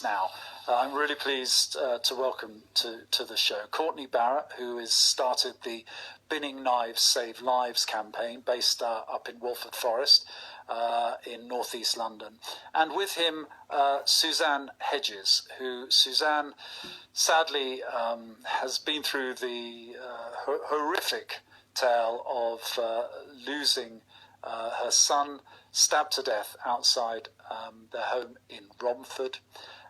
Now, I'm really pleased to welcome to the show Courtney Barrett, who has started the Binning Knives Save Lives campaign based up in Walford Forest in northeast London. And with him, Suzanne Hedges, who Suzanne sadly has been through the horrific tale of losing her son stabbed to death outside their home in Romford.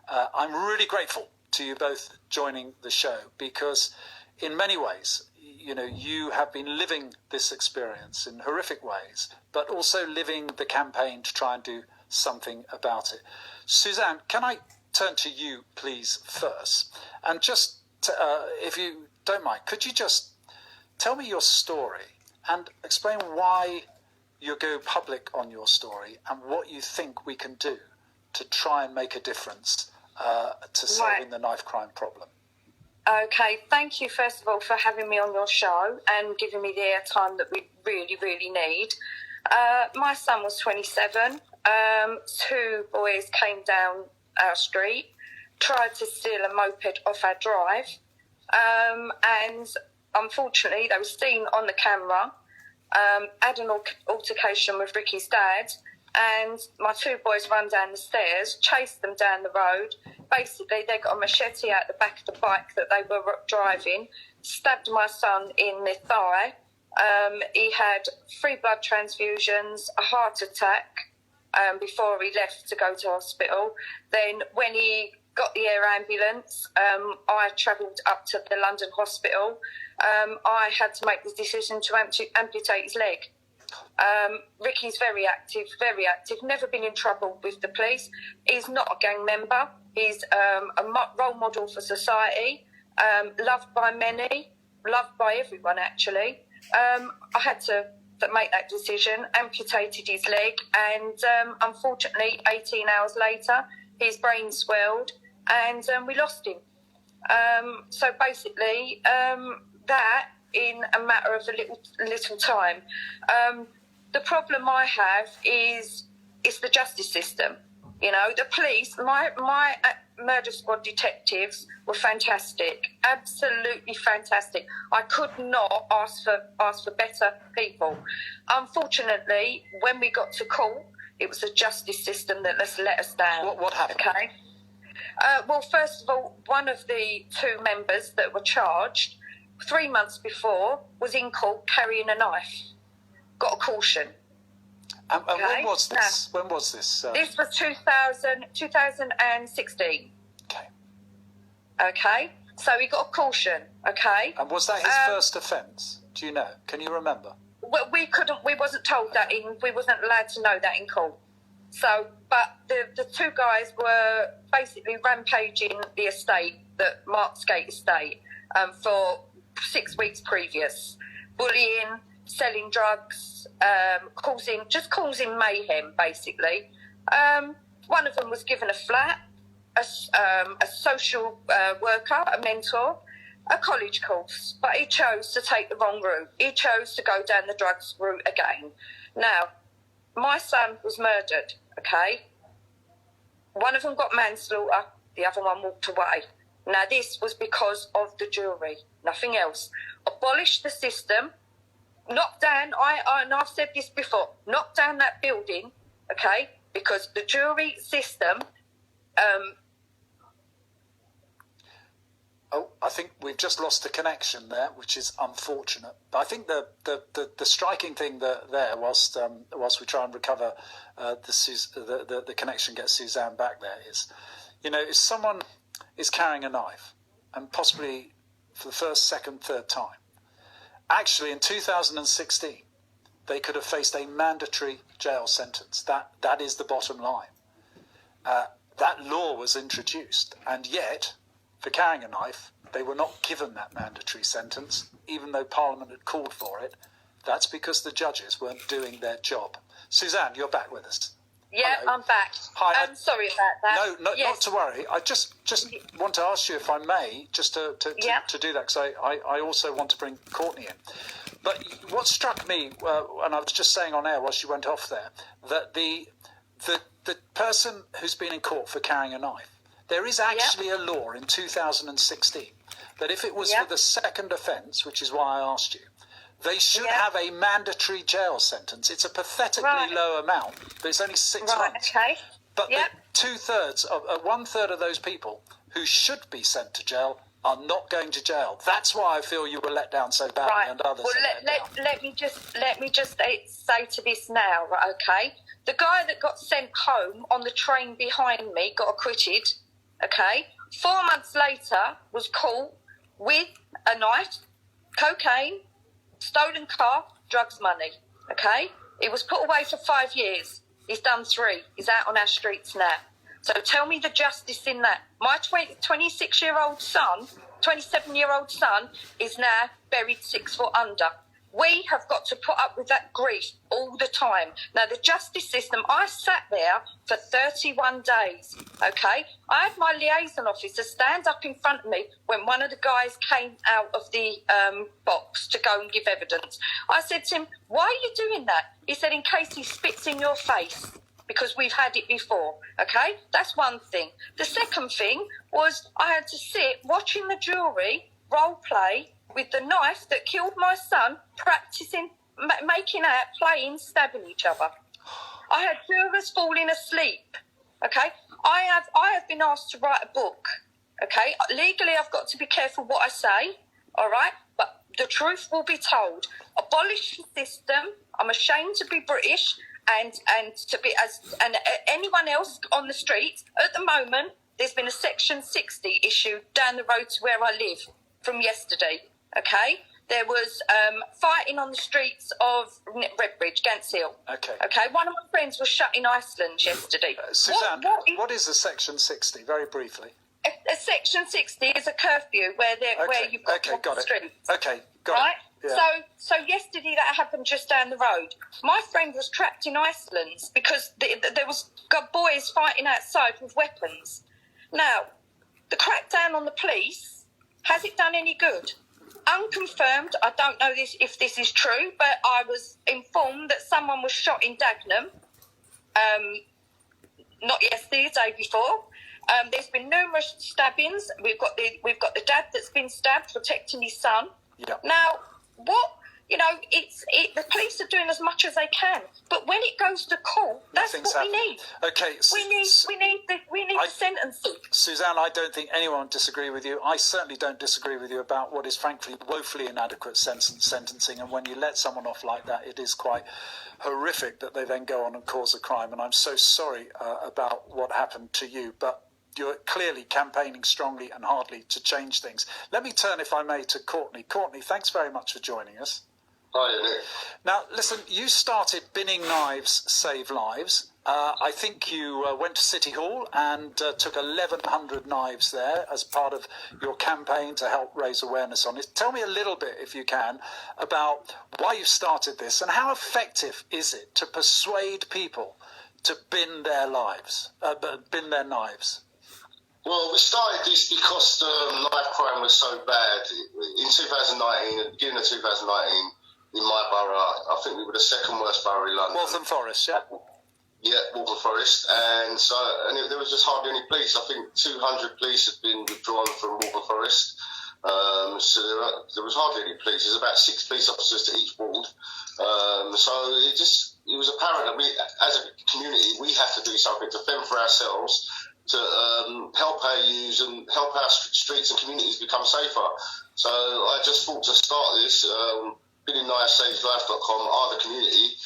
I'm really grateful to you both joining the show because in many ways, you know, you have been living this experience in horrific ways, but also living the campaign to try and do something about it. Suzanne, can I turn to you, please, first? And just, if you don't mind, could you just tell me your story and explain why you go public on your story and what you think we can do to try and make a difference to solving the knife crime problem? Okay, thank you first of all for having me on your show and giving me the airtime that we really, really need. My son was 27. Two boys came down our street, tried to steal a moped off our drive, and unfortunately they were seen on the camera. Had an altercation with Ricky's dad, and my two boys ran down the stairs, chased them down the road. Basically, they got a machete out the back of the bike that they were driving, stabbed my son in the thigh. He had 3 blood transfusions, a heart attack before he left to go to hospital. Then when he got the air ambulance, I travelled up to the London hospital. I had to make the decision to amputate his leg. Ricky's very active, never been in trouble with the police. He's not a gang member. He's a role model for society, loved by many, loved by everyone, actually. I had to make that decision, amputated his leg, and unfortunately, 18 hours later, his brain swelled, and we lost him. So basically, that in a matter of a little time. The problem I have is it's the justice system. You know, the police, my murder squad detectives were fantastic, absolutely fantastic. I could not ask for better people. Unfortunately, when we got to court, it was the justice system that let us down. What happened? Okay. Well, first of all, one of the 2 members that were charged 3 months before was in court carrying a knife. Got a caution. And when was this? When was this? This was 2016. Okay. Okay. So he got a caution. Okay. And was that his first offence? Do you know? Can you remember? Well, we wasn't told that we wasn't allowed to know that in court. So, but the 2 guys were basically rampaging the estate, the Marksgate estate, for 6 weeks previous, bullying, selling drugs, causing mayhem, basically. One of them was given a flat, a social worker, a mentor, a college course, but he chose to take the wrong route. He chose to go down the drugs route again. Now, my son was murdered, okay? One of them got manslaughter, the other one walked away. Now, this was because of the jury, nothing else. Abolish the system, knock down, and I've said this before, knock down that building, okay, because the jury system... I think we've just lost the connection there, which is unfortunate. But I think the striking thing there, whilst we try and recover the connection, get Suzanne back there, is, you know, if someone is carrying a knife, and possibly for the first, second, third time, actually in 2016, they could have faced a mandatory jail sentence. That is the bottom line. That law was introduced, and yet, for carrying a knife, they were not given that mandatory sentence, even though Parliament had called for it. That's because the judges weren't doing their job. Suzanne, you're back with us. Yeah, hello. I'm back. Hi. I'm sorry about that. No, not to worry. I just want to ask you, if I may, just to do that, because I also want to bring Courtney in. But what struck me, and I was just saying on air while she went off there, that the person who's been in court for carrying a knife, There is actually a law in 2016 that if it was for the second offence, which is why I asked you, they should have a mandatory jail sentence. It's a pathetically low amount, but it's only 6 months. Okay. But one third of those people who should be sent to jail are not going to jail. That's why I feel you were let down so badly, and others. Well, let me just say to this now, right? Okay, the guy that got sent home on the train behind me got acquitted. Okay, 4 months later was caught with a knife, cocaine, stolen car, drugs money. Okay, he was put away for 5 years. He's done 3. He's out on our streets now. So tell me the justice in that. My 26-year-old son, 27-year-old son, is now buried 6 foot under. We have got to put up with that grief all the time. Now, the justice system, I sat there for 31 days, okay? I had my liaison officer stand up in front of me when one of the guys came out of the box to go and give evidence. I said to him, why are you doing that? He said, in case he spits in your face, because we've had it before, okay? That's one thing. The second thing was I had to sit watching the jury role play with the knife that killed my son, practising, making out, playing, stabbing each other. I had jurors falling asleep, okay? I have been asked to write a book, okay? Legally, I've got to be careful what I say, all right? But the truth will be told. Abolish the system. I'm ashamed to be British and to be and anyone else on the street. At the moment, there's been a Section 60 issued down the road to where I live from yesterday. Okay, there was fighting on the streets of Redbridge, Gants Hill. Okay, one of my friends was shut in Iceland yesterday. Suzanne, what is a Section 60? Very briefly. A Section 60 is a curfew where you've got to got the streets. Okay, got right? it. Yeah. So yesterday that happened just down the road. My friend was trapped in Iceland because there was boys fighting outside with weapons. Now, the crackdown on the police, has it done any good? Unconfirmed, I don't know if this is true, but I was informed that someone was shot in Dagenham, not yesterday, the day before. There's been numerous stabbings. We've got the dad that's been stabbed protecting his son. Yeah. Now, the police are doing as much as they can, but when it goes to court, that's what we need. Okay, we need the sentencing. Suzanne, I don't think anyone would disagree with you. I certainly don't disagree with you about what is frankly woefully inadequate sentencing, and when you let someone off like that, it is quite horrific that they then go on and cause a crime, and I'm so sorry about what happened to you, but you're clearly campaigning strongly and hardly to change things. Let me turn, if I may, to Courtney. Courtney, thanks very much for joining us. Hi, Nick. Now, listen, you started Binning Knives Save Lives. I think you went to City Hall and took 1,100 knives there as part of your campaign to help raise awareness on it. Tell me a little bit, if you can, about why you started this and how effective is it to persuade people to bin their knives? Well, we started this because the knife crime was so bad. In 2019, at the beginning of 2019, in my borough, I think we were the second worst borough in London. Waltham Forest, yeah? Yeah, Waltham Forest. And there was just hardly any police. I think 200 police had been withdrawn from Waltham Forest. So there was hardly any police. There's about 6 police officers to each ward. So it was apparent that we, as a community, we have to do something to fend for ourselves, to help our youths and help our streets and communities become safer. So I just thought to start this, BinningKnivesSavesLife.com are the community,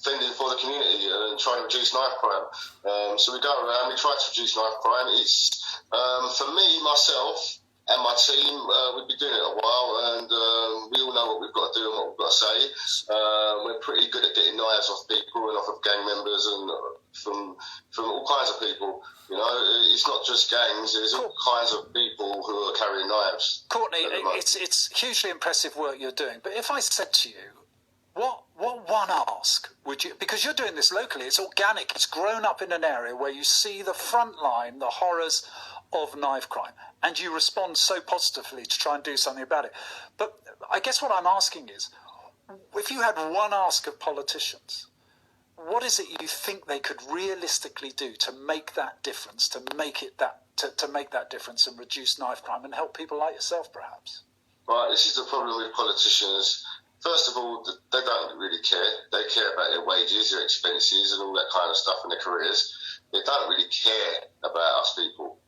fending for the community and trying to reduce knife crime. So we go around, we try to reduce knife crime. It's, for me, myself, and my team, we've been doing it a while, and we all know what we've got to do and what we've got to say. We're pretty good at getting knives off people and off of gang members and from all kinds of people. You know, it's not just gangs, there's all kinds of people who are carrying knives. Courtney, it's hugely impressive work you're doing, but if I said to you, what one ask would you, because you're doing this locally, it's organic, it's grown up in an area where you see the front line, the horrors of knife crime, and you respond so positively to try and do something about it. But I guess what I'm asking is, if you had one ask of politicians, what is it you think they could realistically do to make that difference, to make it that to make that difference and reduce knife crime and help people like yourself, perhaps? Right, this is the problem with politicians. First of all, they don't really care. They care about their wages, their expenses, and all that kind of stuff in their careers. They don't really care about us people.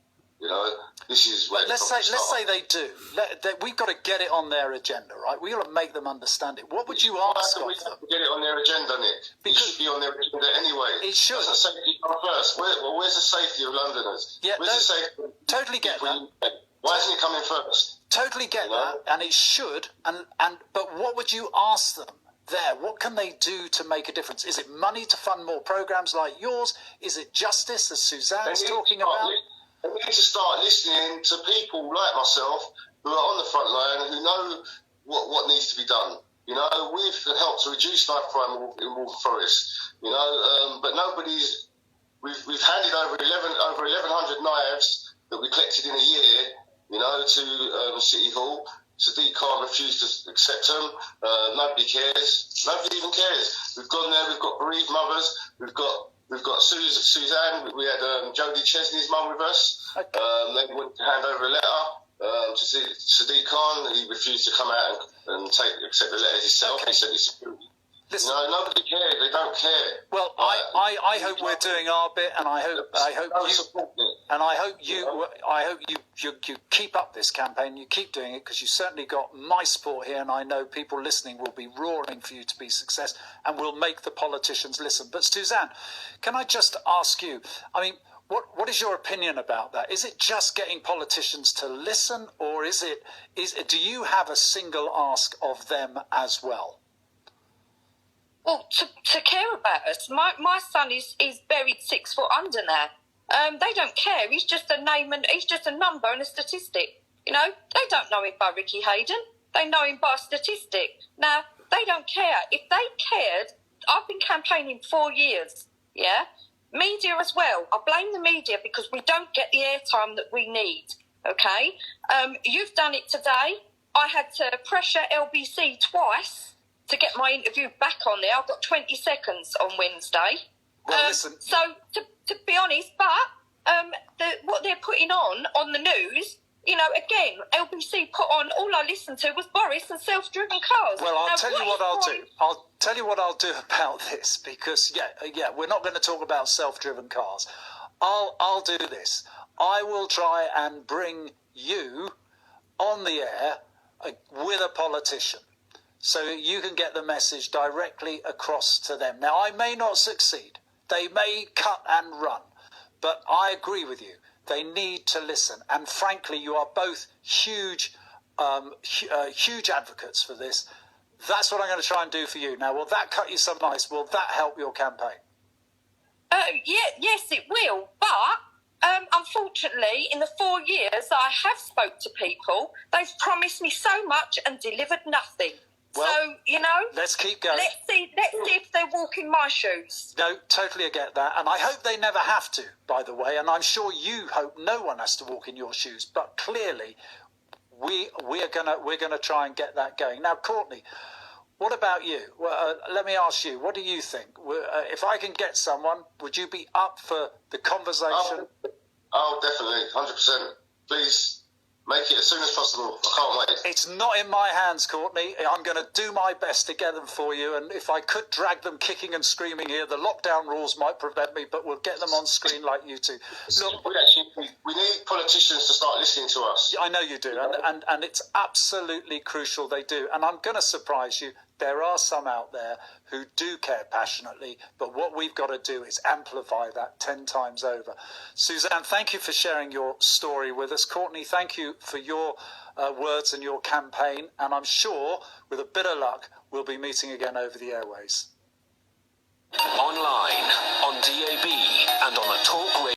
You know, this is where. Let's say they do. We've got to get it on their agenda, right? We've got to make them understand it. What would you ask of them? Get it on their agenda, Nick. Because it should be on their agenda anyway. It should. Doesn't safety come first? Where's the safety of Londoners? Yeah, where's the safety? Totally get that. Why isn't it coming first? Totally get that, and it should. But what would you ask them there? What can they do to make a difference? Is it money to fund more programs like yours? Is it justice, as Suzanne's talking about? We need to start listening to people like myself who are on the front line, who know what needs to be done. You know, we've helped to reduce knife crime in Waltham Forest. You know, but nobody's. We've handed over 1,100 knives that we collected in a year. You know, to City Hall. Sadiq Khan refused to accept them. Nobody cares. Nobody even cares. We've gone there. We've got bereaved mothers. We've got Suzanne. We had Jodie Chesney's mum with us. Okay. They wanted to hand over a letter to Sadiq Khan. He refused to come out and accept the letters himself. Okay. He said it's security. Listen, you know, nobody cares. They don't care. Well, I hope we're doing our bit, and I hope you keep up this campaign. You keep doing it, because you certainly got my support here, and I know people listening will be roaring for you to be a success, and will make the politicians listen. But Suzanne, can I just ask you? I mean, what is your opinion about that? Is it just getting politicians to listen, or do you have a single ask of them as well? Well, to care about us. My son is buried 6 foot under now. They don't care. He's just a name, and he's just a number and a statistic. You know, they don't know him by Ricky Hayden. They know him by a statistic. Now, they don't care. If they cared, I've been campaigning 4 years. Yeah, media as well. I blame the media because we don't get the airtime that we need. Okay, you've done it today. I had to pressure LBC twice to get my interview back on there. I've got 20 seconds on Wednesday. Well, listen. So, to be honest, but what they're putting on the news, you know, again, LBC put on, all I listened to was Boris and self-driven cars. Well, I'll tell you what I'll do. I'll tell you what I'll do about this, because, yeah, we're not going to talk about self-driven cars. I'll do this. I will try and bring you on the air with a politician, so you can get the message directly across to them. Now, I may not succeed. They may cut and run. But I agree with you. They need to listen. And frankly, you are both huge advocates for this. That's what I'm going to try and do for you. Now, will that cut you some ice? Will that help your campaign? Yes, it will. But unfortunately, in the 4 years that I have spoke to people, they've promised me so much and delivered nothing. Well, so, you know, let's keep going. Let's see if they walk in my shoes. No, totally get that. And I hope they never have to, by the way. And I'm sure you hope no one has to walk in your shoes. But clearly, we're gonna try and get that going. Now, Courtney, what about you? Well, let me ask you, what do you think? If I can get someone, would you be up for the conversation? Oh, definitely, 100%. Please. Make it as soon as possible. I can't wait. It's not in my hands, Courtney. I'm going to do my best to get them for you. And if I could drag them kicking and screaming here, the lockdown rules might prevent me, but we'll get them on screen like you two. Look, we need politicians to start listening to us. I know you do. And it's absolutely crucial they do. And I'm going to surprise you. There are some out there who do care passionately, but what we've got to do is amplify that 10 times over. Suzanne, thank you for sharing your story with us. Courtney, thank you for your words and your campaign. And I'm sure, with a bit of luck, we'll be meeting again over the airways. Online, on DAB, and on a talk radio.